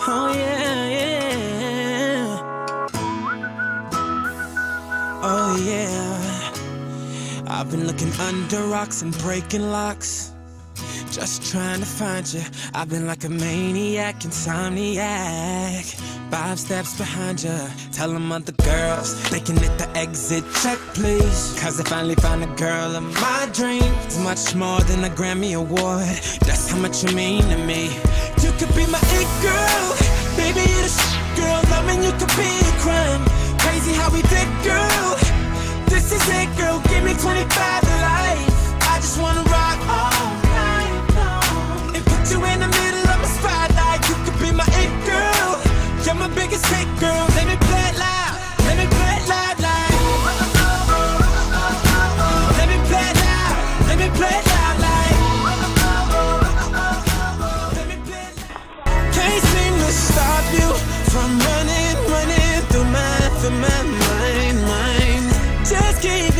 Oh yeah, yeah. Oh yeah. I've been looking under rocks and breaking locks, just trying to find you. I've been like a maniac, insomniac, 5 steps behind you. Tell them other girls they can hit the exit check, please. Cause I finally found a girl of my dreams. Much more than a Grammy award, that's how much you mean to me. You could be my it girl, baby, you're the girl. Loving you could be a crime. Crazy how we did, girl. This is it, girl. Give me 25 to life. I just wanna rock all night long and put you in the middle of my spotlight. You could be my it girl. You're my biggest hit, girl. Let me play it loud. Let me play it loud, like. Let me play it loud. Let me play it loud, like. Let me play it loud. Can't seem to stop you from running through my mind. Just keep